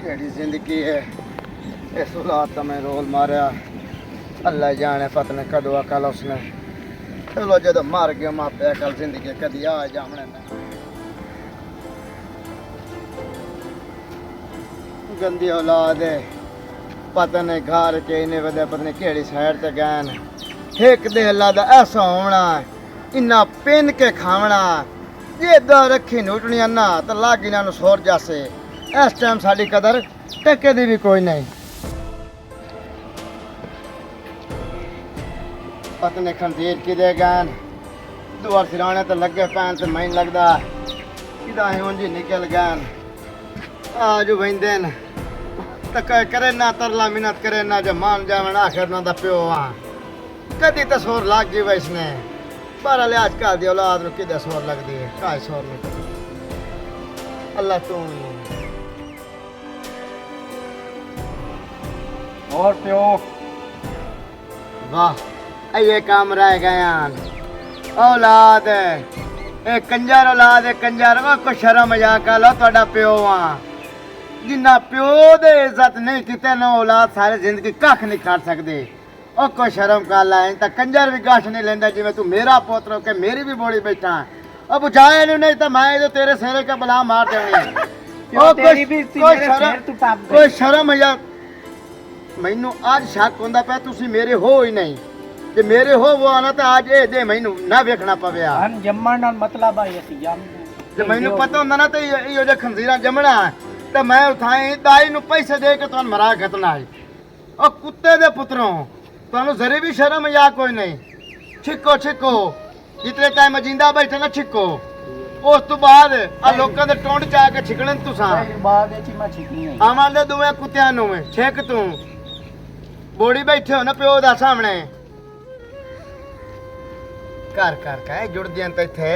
केड़ी जिंदगी है इस औलाद का मैं रोल मारिया अल्लाह जाने पता नहीं कदों अकल उसने चलो जब मर गया मापे अकल जिंदगी कदी आ जामने गंदी औलाद है पता नहीं घर के इन्हें वजह पता नहीं केड़ी साइड ते गए एक दे अल्लाह दा ऐसा होना इन्ना पिन के खावना जे दा रखी नूटनियां ना तो लाग इन्हां सोर जासे इस टाइम साड़ी कदर टके दी भी कोई नहीं पता नहीं खंजीर कि दे गए दुआर सिराने तो लगे पैन तो मैं लगता किदा ही निकल गए आज बहते न तो करे ना तरला मिन्नत करे ना जो मान जावन आखिर ना प्यो हाँ कदी तो सोर लग गई वैसने पर लिहाज कल दी औलाद नूं किदा सोर लगती है काज सोर नहीं अल्लाह तू और प्यो वाह ये काम रह गए औलाद ए कंजर औलाद है कंजर वो को शर्म मजाक लो ਤੁਹਾਡਾ ਪਿਓ ਆ जिन्ना प्यो दे इज्जत नहीं किते ना औलाद सारे जिंदगी कख नहीं कर सकते ओ को शर्म कर ला ता कंजर भी गश नहीं लेंदा जिवें तू मेरा पोतरो के मेरी भी बोली बैठा अब बुझाए नहीं तो मैं तो तेरे सिरे के बला मार देनी ओ तेरी भी मेरे सिर तू टप गई कोई शर्म मजाक मैनू आज शक होंदा पे तुसी मेरे हो ही नहीं जे मेरे हो वो आना तो आज ए दे मैनू ना वेखना पवे हम जम्मण नाल मतलब आई असी जम जे मैनू पता होंदा ना तो इहो जे खंजीरा जमना तो मैं उठाई दाई नू पैसे दे के तुहानू मरा खतना है और कुत्ते दे पुत्रों तुहानू जरे भी शर्म मजाक कोई नहीं छिको छिको जितने टाइम जिंदा बैठे ना छिको उस तो बाद आ लोकां दे टोंड चा के छिकणे तुसां बाद विच मैं छिकनी है आवां दे दुए कुत्तियां नू छिक तू बोड़ी बैठे हो ना प्यो दा सामने कर कर के जुड़ दियां ते इत्थे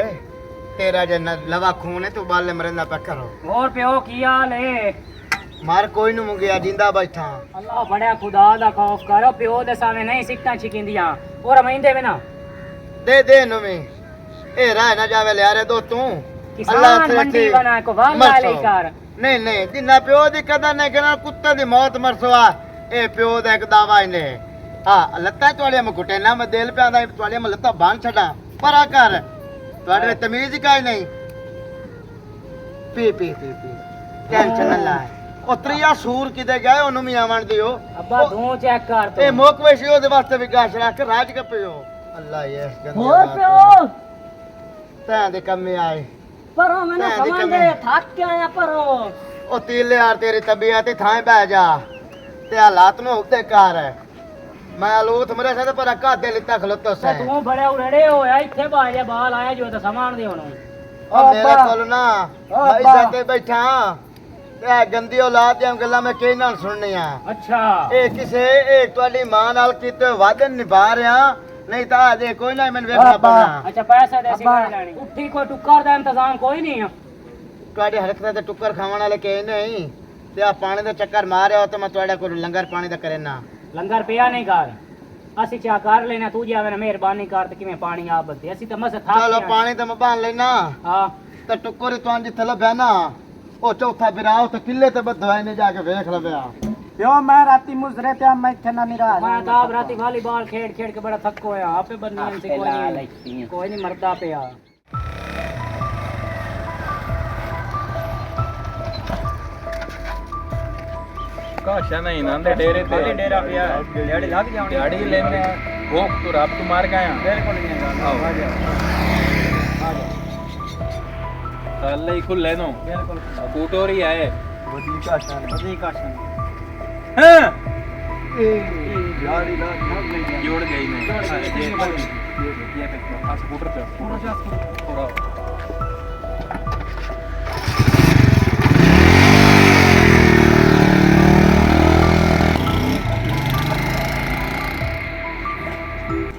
तेरा जे लवा खून है तू बाले मरना पे करो और प्यो की हाल है मार कोई नु मुंगिया जिंदा बैठा अल्लाह बड़ा खुदा दा खौफ करो प्यो दे सामने नहीं सिकटा छिकिंदियां और महींदे में ना दे नु में ए रह ना जावे ले रे दो तू किसान मंडी बना को वाला लेकर नहीं नहीं जिन्ना प्यो दी कदर नहीं करना कुत्ते दी मौत मरसवा ए प्यो दा एक दावा इने हां लत्ता तोड़े में घुटे ना मैं दिल पे आंदा तोड़े में लत्ता बांध छड़ा परा कर तोड़े तमीज का ही नहीं पी टेंशन ना ला ओ त्रिया सूर किदे गए ओनु मी आवन दियो अब्बा धू चेक कर तो ए मोकवेशी ओदे वास्ते भी गाश रख राज के पियो अल्लाह ये गंदे और प्यो ता दे कम में आए पर मैंने समझ दे थक के आया पर ओ तीले यार तेरी तबीयत ही थाए बह जा ते हालात नु होते कार है मैं आलूत मरे से पर का दे लिता खलोतो से तू बड़े उड़े होया इथे बाजे बाल आया जो तो सामान दे होनो ओ मेरे कोल ना भाई साथे बैठा ए गंदी औलाद दी गल्ला मैं के ना सुननी आ अच्छा ए किसे एक तोडी मां नाल कीते वादे निभा रिया नहीं ता दे कोई ना मैं वेखना पड़ा अच्छा पैसे दे सी लेनी उठी को टुक्कर दा इंतजाम कोई नहीं है तोडी हरकत ते टुक्कर खावन वाले के नहीं ते आ पानी दा चक्कर मारे हो तो मैं तोड़ा को लंगर पानी दा करे ना लंगर पिया नहीं कर असि चा कर लेना तू जावे ना मेहरबानी कर ते किवें पानी आप बदे असि तो मस था चलो पानी तो मैं बांध लेना हां तो टुक्कर तो जिथे लभ्या ना ओ चौथा बिराओ तो किले ते बदवाई ने जाके वेख लव्या क्यों मैं राती मुजरे ते मैं इथे ना निरा मैं तो आप राती वॉलीबॉल खेड खेड के बड़ा थक होया आपे बनियन से कोई नहीं मरदा पिया काशा नहीं ना दे डेरे ते डेरा पिया दिहाड़ी लग जावनी दिहाड़ी लेने भूख तो रब तू मार गया बिल्कुल नहीं आ जा आ जा कल ही खुल लेनो बिल्कुल कूटोरी आए वदी काशा बदी काशन हां ए यारी ला जोड़ गई मैं ये पे स्कूटर पे पूरा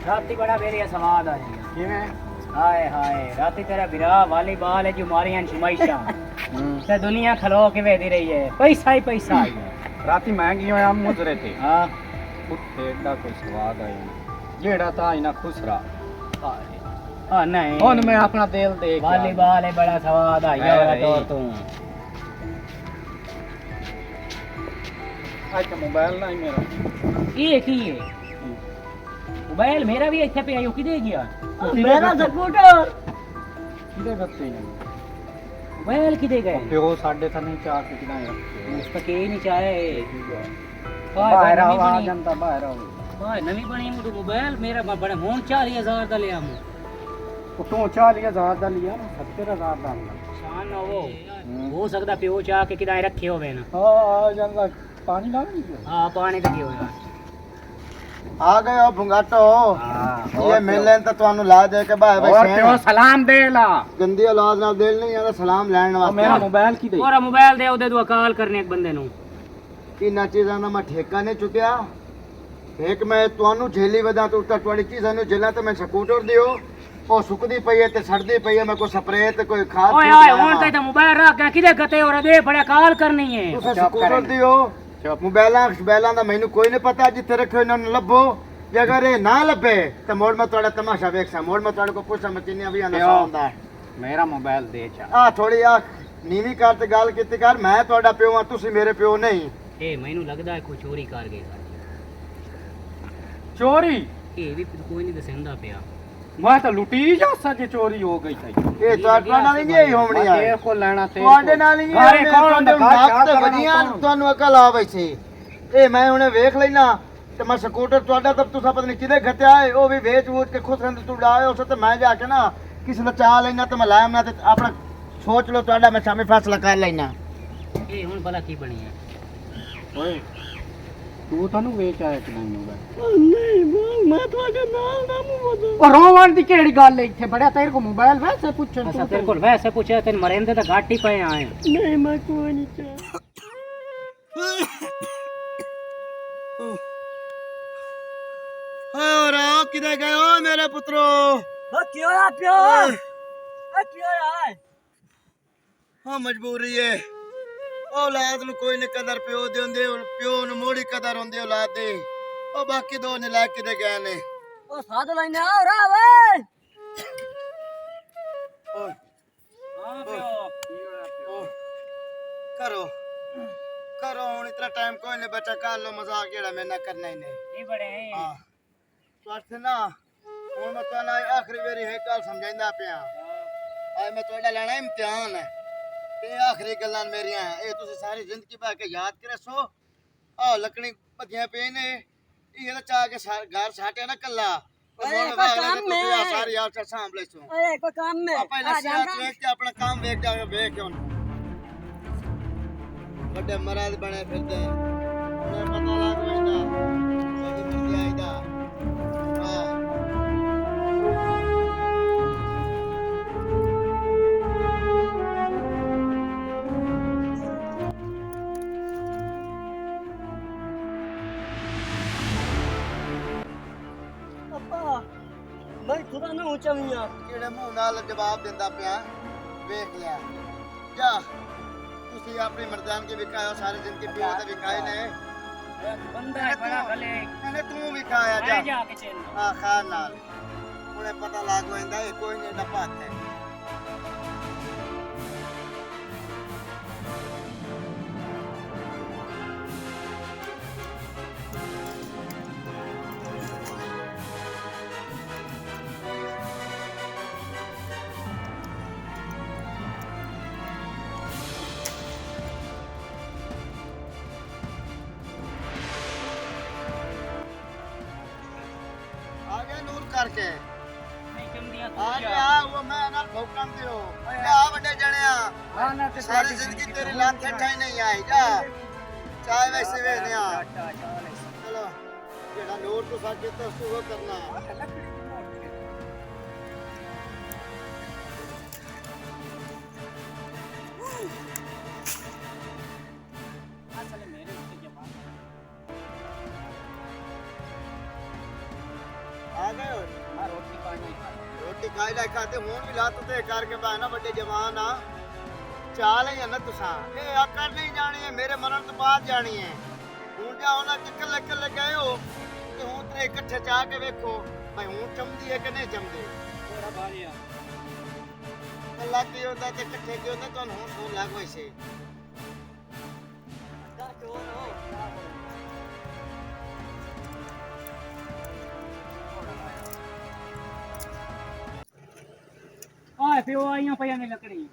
राती बड़ा बेरिया स्वाद आ किवें हाय हाय राती तेरा बिरा वॉलीबॉल है जो मारियां शमाइशा ते दुनिया खलो के वेदी रही है पैसा ही पैसा आई राती महंगी होया हम मुजरे थे हां कुत्ते दा कोई स्वाद आया जेड़ा था इना खुश रहा हां नहीं हुन मैं अपना दिल दे वॉलीबॉल है बड़ा स्वाद आई है तो तू अच्छा मोबाइल ना मेरा ਇਹ ਕੀ ਹੈ ਮੋਬਾਈਲ ਮੇਰਾ ਵੀ ਇੱਥੇ ਪਿਆ ਉਹ ਕਿਦੇ ਗਿਆ ਮੇਰਾ ਸਕੂਟਰ किधर रखते हैं ਮੋਬਾਈਲ ਕਿਦੇ ਗਏ प्यो साढ़े था नहीं चार के किनारे ਮੁਸਤਕ ਇਹ ਨਹੀਂ ਚਾਹੇ बाहर आओ आ जनता बाहर आओ ਭਾਈ ਨਵੀਂ ਬਣੀ ਮੋਟੂ ਮੋਬਾਈਲ ਮੇਰਾ ਬੜਾ ਹੁਣ 40000 ਦਾ ਲਿਆ ਮੈਂ तो तू 40,000 ਦਾ ਲਿਆ ਨਾ 70,000 ਦਾ ਸ਼ਾਨ ਨਾ ਹੋ ਸਕਦਾ ਪਿਓ ਚਾਹ ਕੇ ਕਿਦਾਂ ਰੱਖੇ ਹੋਵੇ ਨਾ ਆ ਜਾਂਦਾ ਪਾਣੀ ਲਾ ਨਹੀਂ ਹਾਂ ਪਾਣੀ ਤਾਂ ਕੀ ਹੋਇਆ ਆ ਗਏ ਹੋ ਭੁੰਗਾਟੋ हां ਇਹ ਮਿਲਣ ਤਾਂ ਤੁਹਾਨੂੰ ਲਾ ਦੇ ਕੇ ਭਾਈ और ਭਾਈ प्यो सलाम दे ला ਗੰਦੀ ਔਲਾਦ ਨਾਲ ਦਿਲ ਨਹੀਂ ਆਉਂਦਾ ਸਲਾਮ ਲੈਣ मेरा ਵਾਸਤੇ मोबाइल की दे ਪੂਰਾ ਮੋਬਾਈਲ ਦੇ ਉਹਦੇ ਤੋਂ ਅਕਾਲ ਕਰਨੇ ਇੱਕ ਬੰਦੇ ਨੂੰ ਇਹਨਾਂ ਚੀਜ਼ਾਂ ਦਾ ਮੈਂ ਠੇਕਾ ਨਹੀਂ ਚੁੱਕਿਆ ਇੱਕ ਮੈਂ ਤੁਹਾਨੂੰ ਝੇਲੀ ਵਦਾ ਤੇ ਉੱਤਾ ਤੁਹਾਡੀ ਚੀਜ਼ਾਂ ਨੂੰ ਝੇਲਾਂ ਤੇ ਮੈਂ ਸਕੂਟਰ ਦਿਓ ਉਹ ਸੁੱਕਦੀ ਪਈ ਹੈ ਤੇ ਸੜਦੀ ਪਈ ਹੈ ਮੈਂ ਕੋਈ ਸਪਰੇਅ ਤੇ ਕੋਈ ਖਾਦ ਓਏ ਓਏ ਹੁਣ ਤਾਂ ਮੋਬਾਈਲ ਰੱਖ ਕੇ ਕਿਦੇ ਗਤੇ ਹੋ ਰਹੇ ਬੜੇ ਕਾਲ ਕਰਨੀ ਹੈ ਤੁਸੀਂ ਸਕੂਟਰ ਦਿਓ ਮੋਬਾਈਲਾਂ ਦਾ ਮੈਨੂੰ ਕੋਈ ਨਹੀਂ ਪਤਾ ਜਿੱਥੇ ਰੱਖੋ ਇਹਨਾਂ ਨੂੰ ਲੱਭੋ ਜੇ ਅਗਰ ਇਹ ਨਾ ਲੱਭੇ ਤਾਂ ਮੋੜ ਮੈਂ ਤੁਹਾਡਾ ਤਮਾਸ਼ਾ ਵੇਖਾਂ ਮੋੜ ਮੈਂ ਤੁਹਾਡੇ ਕੋਲ ਪੁੱਛਾਂ ਮਚੀਨੀਆਂ ਵੀ ਆਣਾ ਹੁੰਦਾ मेरा मोबाइल दे चा ਆ ਥੋੜੀ ਆ ਨੀਵੀਂ ਕਰ ਤੇ ਗੱਲ ਕੀਤੀ ਕਰ ਮੈਂ ਤੁਹਾਡਾ ਪਿਓ ਆ ਤੁਸੀਂ ਮੇਰੇ ਪਿਓ ਨਹੀਂ ਇਹ ਮੈਨੂੰ ਲੱਗਦਾ ਹੈ ਕੋਈ ਚੋਰੀ ਕਰ ਗਏ चोरी ਇਹ ਵੀ ਕੋਈ ਨਹੀਂ ਦੱਸਦਾ ਪਿਆ मैं तो लुटी जा सके चोरी हो गई थी ਇਹ ਤੁਹਾਡੇ ਨਾਲ ਹੀ ਨਹੀਂ ਹੋਣੀ ਆ तेरे को लेना ਤੁਹਾਡੇ ਨਾਲ ਹੀ ਘਰੇ ਕੌਣ ਹੁੰਦਾ? ਘਰ ਤੇ ਵਧੀਆ ਤੁਹਾਨੂੰ ਅਕਲ ਆ ਵੈਸੇ ਇਹ ਮੈਂ ਹੁਣੇ ਵੇਖ ਲੈਣਾ ਤੇ ਮੈਂ ਸਕੂਟਰ ਤੁਹਾਡਾ ਤਾਂ ਤੁਸੀਂ ਪਤਾ ਨਹੀਂ ਕਿਹਦੇ ਘਟਿਆ ਹੈ ਉਹ ਵੀ ਵੇਚ ਵੂਚ ਕੇ ਖੁਸ਼ ਰਹਿੰਦੇ ਤੂੰ ਡਾਏ ਉਸ ਤੇ ਮੈਂ ਜਾ ਕੇ ਨਾ ਕਿਸੇ ਦਾ ਚਾਹ ਲੈਣਾ ਤੇ ਮੈਂ ਲਾਇਆ ਨਾ ਤੇ ਆਪਣਾ ਸੋਚ ਲਓ ਤੁਹਾਡਾ ਮੈਂ ਸ਼ਾਮੇ ਫੈਸਲਾ ਕਰ ਲੈਣਾ ਇਹ ਹੁਣ ਭਲਾ ਕੀ ਬਣੀ ਹੈ ओए तू तानू वेच आया कि नहीं होगा ਨਹੀਂ ਮੈਂ ਤੁਹਾਡੇ ਨਾਲ ਨਾ ਮੂੰਹ और रोवन दी केड़ी गल है इथे बड़ा तेरे को मोबाइल वैसे पूछन ਅੱਛਾ ਤੇਰੇ ਕੋਲ ਵੈਸੇ ਪੁੱਛਿਆ ਤੈਨੂੰ ਮਰਿੰਦੇ ਤਾਂ ਘਾਟ ਹੀ ਪਏ ਆਏ ਨਹੀਂ ਮੈਂ ਕੋਈ ਨਹੀਂ ਚਾਹ ਹੋਰ ਆਓ ਕਿਦੇ ਗਏ ਹੋ ਮੇਰੇ ਪੁੱਤਰੋ ਕੀ ਹੋਇਆ ਪਿਓ ਕੀ ਹੋਇਆ ਹਾਂ ਮਜਬੂਰੀ ਹੈ ਔਲਾਦ ਨੂੰ ਕੋਈ ਨੀ ਕਦਰ ਪਿਓ ਦੇ ਹੁੰਦੇ ਪਿਓ ਨੂੰ ਮੋੜੀ ਕਦਰ ਹੁੰਦੀ ਔਲਾਦ ਦੀ ਉਹ ਬਾਕੀ ਦੋ ਨੇ ਲੈ ਕੇ ਗਏ ਨੇ ਉਹ ਸਾਧ ਲੈਣੇ ਆ ਰਾ ਵੇ ਓਏ ਹਾਂ ਪਿਓ ਕਰੋ ਕਰੋ ਹੁਣ ਇਤਨਾ ਟਾਈਮ ਕੋਈ ਨਹੀਂ ਬਚਾ ਕਰ ਲੋ ਮਜ਼ਾਕ ਜਿਹੜਾ ਮੈਂ ਨਾ ਕਰਨਾ ਹੀ ਨਹੀਂ ਇਹ ਬੜੇ ਹਾਂ ਤੁਹਾਡੇ ਨਾ ਹੁਣ ਮੈਂ ਤੁਹਾਨੂੰ ਆਖਰੀ ਵਾਰੀ ਹੈ ਗੱਲ ਸਮਝਾਉਂਦਾ ਪਿਆ ਅੱਜ ਮੈਂ ਤੁਹਾਡਾ ਲੈਣਾ ਇਮਤਿਹਾਨ ਹੈ ਤੇ ਆਖਰੀ ਗੱਲਾਂ ਮੇਰੀਆਂ ਇਹ ਤੁਸੀਂ ਸਾਰੀ ਜ਼ਿੰਦਗੀ ਬਾ ਕੇ ਯਾਦ ਕਰੇ ਸੋ ਆਹ ਲੱਕੜੀ ਭੱਜੀਆਂ ਪਈ ਨੇ ਇਹ ਤਾਂ ਚਾਹ ਕੇ ਘਰ ਛਾਟਿਆ ਨਾ ਕੱਲਾ ਸਾਰੀ ਆਪ ਸਾਂਭ ਲੈ ਸੋ ਓਏ ਕੋਈ ਕੰਮ ਹੈ ਪਹਿਲਾਂ ਸਿਆਸਤ ਵੇਖ ਕੇ ਆਪਣਾ ਕੰਮ ਵੇਖ ਜਾ ਵੇਖ ਕੇ ਹੁਣ ਵੱਡੇ ਮਹਾਰਾਜ ਬਣੇ ਫਿਰਦੇ ਉਹਨੇ ਪਤਾ ਲੱਗ ਜਾਂਦਾ ਉਹਦੀ ਮਰਜ਼ੀ ਆਈਦਾ ਹਾਂ ਮੈਂ ਖੁਦਾ ਨਾ ਉੱਚਾਵੀਆਂ ਕਿਹੜੇ ਮੂੰਹ ਨਾਲ ਜਵਾਬ ਦਿੰਦਾ ਪਿਆ ਵੇਖ ਲਿਆ ਜਾ ਤੁਸੀਂ ਆਪਣੀ ਮਰਦਾਨਗੀ ਵਿਖਾਇਓ ਸਾਰੇ ਜ਼ਿੰਦਗੀ ਪਿਓ ਤੇ ਵਿਖਾਏ ਨੇ ਬੰਦਾ ਹੈ ਬੜਾ ਭਲੇ ਇਹਨੇ ਤੂੰ ਵਿਖਾਇਆ ਮੈਂ ਜਾ ਜਾ ਕੇ ਚੇਨ ਆ ਖਾਨ ਨਾਲ ਉਹਨੇ ਪਤਾ ਲੱਗ ਜਾਂਦਾ ਇਹ ਕੋਈ ਨਹੀਂ ਦਾ ਭੱਤ ਹੈ ਨੂਰ ਕਰਕੇ ਨਹੀਂ ਚੰਦੀਆਂ ਆ ਗਿਆ ਉਹ ਮੈਂ ਨਾਲ ਭੌਂਕਣ ਦਿਓ ਆ ਵੱਡੇ ਜਣਿਆ हां ना ਸਾਰੀ ਜ਼ਿੰਦਗੀ ਤੇਰੀ ਲੱਤ ਠਾਈ ਨਹੀਂ ਆਈ ਜਾ ਚਾਹੇ ਵੈਸੇ ਵੇਖਦੇ ਆ ਚਲੋ ਜਿਹੜਾ ਨੂਰ ਤੋਂ ਸਾਡੇ ਤੋਂ ਸੁਹ ਕਰਨਾ ਅਸਲ ਮੇਰੇ ਉੱਤੇ ਜਮਾ ਆ ਗਏ ਹੋ ਆ ਰੋਟੀ ਪਾਣੀ ਰੋਟੀ ਖਾਈ ਲੈ ਖਾਤੇ ਹੁਣ ਵੀ ਲੱਤ ਤੇ ਕਰਕੇ ਬਾਨਾ ਵੱਡੇ ਜਵਾਨ ਆ ਚਾਲ ਹੈ ਨਾ ਤੁਸਾਂ ਇਹ ਆਕਰ ਨਹੀਂ ਜਾਣੀ ਹੈ ਮੇਰੇ ਮਰਨ ਤੋਂ ਬਾਅਦ ਜਾਣੀ ਹੈ ਹੁਣ ਜਾ ਉਹਨਾਂ ਕਿੱਕਲ ਇਕੱਲੇ ਗਏ ਹੋ ਤੇ ਹੁਣ ਤੇ ਇਕੱਠੇ ਜਾ ਕੇ ਵੇਖੋ ਭਾਈ ਹੁਣ ਚਮਦੀ ਹੈ ਕਿ ਨਹੀਂ ਚਮਦੀ ਥੋੜਾ ਬਾਲਿਆ ਕੱਲਾ ਕੀ ਹੁੰਦਾ ਤੇ ਇਕੱਠੇ ਕੀ ਹੁੰਦਾ ਤੁਹਾਨੂੰ ਹੁਣ ਸੋ ਲੱਗ ਵੈਸੇ ਆ ਪਿਓ ਆਈਆਂ ਪਈਆਂ ਨੇ ਲੱਕੜੀ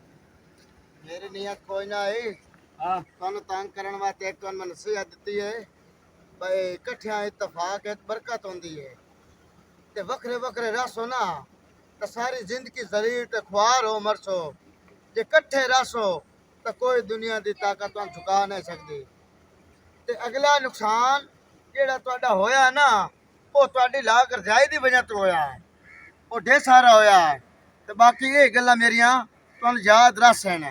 ਮੇਰੀ ਨੀਅਤ ਕੋਈ ਨਾ ਹੈ ਹਾਂ ਤੁਹਾਨੂੰ ਤੰਗ ਕਰਨ ਵਾਸਤੇ ਇੱਕ ਤੁਹਾਨੂੰ ਨਸੀਹਤ ਦਿੱਤੀ ਹੈ ਬਈ ਇਕੱਠਿਆਂ ਇਤਫਾਕ ਇੱਕ ਬਰਕਤ ਹੁੰਦੀ ਹੈ ਤੇ ਵੱਖਰੇ ਵੱਖਰੇ ਰਸੋ ਨਾ ਤਾਂ ਸਾਰੀ ਜ਼ਿੰਦਗੀ ਜ਼ਲੀਲ ਤੇ ਖੁਆਰ ਹੋ ਮਰਸੋ ਜੇ ਇਕੱਠੇ ਰਸੋ ਤਾਂ ਕੋਈ ਦੁਨੀਆ ਦੀ ਤਾਕਤ ਤੁਹਾਨੂੰ ਝੁਕਾ ਨਹੀਂ ਸਕਦੀ ਤੇ ਅਗਲਾ ਨੁਕਸਾਨ ਜਿਹੜਾ ਤੁਹਾਡਾ ਹੋਇਆ ਨਾ ਉਹ ਤੁਹਾਡੀ ਲਾ ਕਰਜ਼ਾਈ ਦੀ ਵਜ੍ਹਾ ਤੋਂ ਹੋਇਆ ਹੈ ਉਹ ਢੇਰ ਸਾਰਾ ਹੋਇਆ ਹੈ ਤੇ ਬਾਕੀ ਇਹ ਗੱਲਾਂ ਮੇਰੀਆਂ ਤੁਹਾਨੂੰ ਯਾਦ ਰੱਖ ਸਨ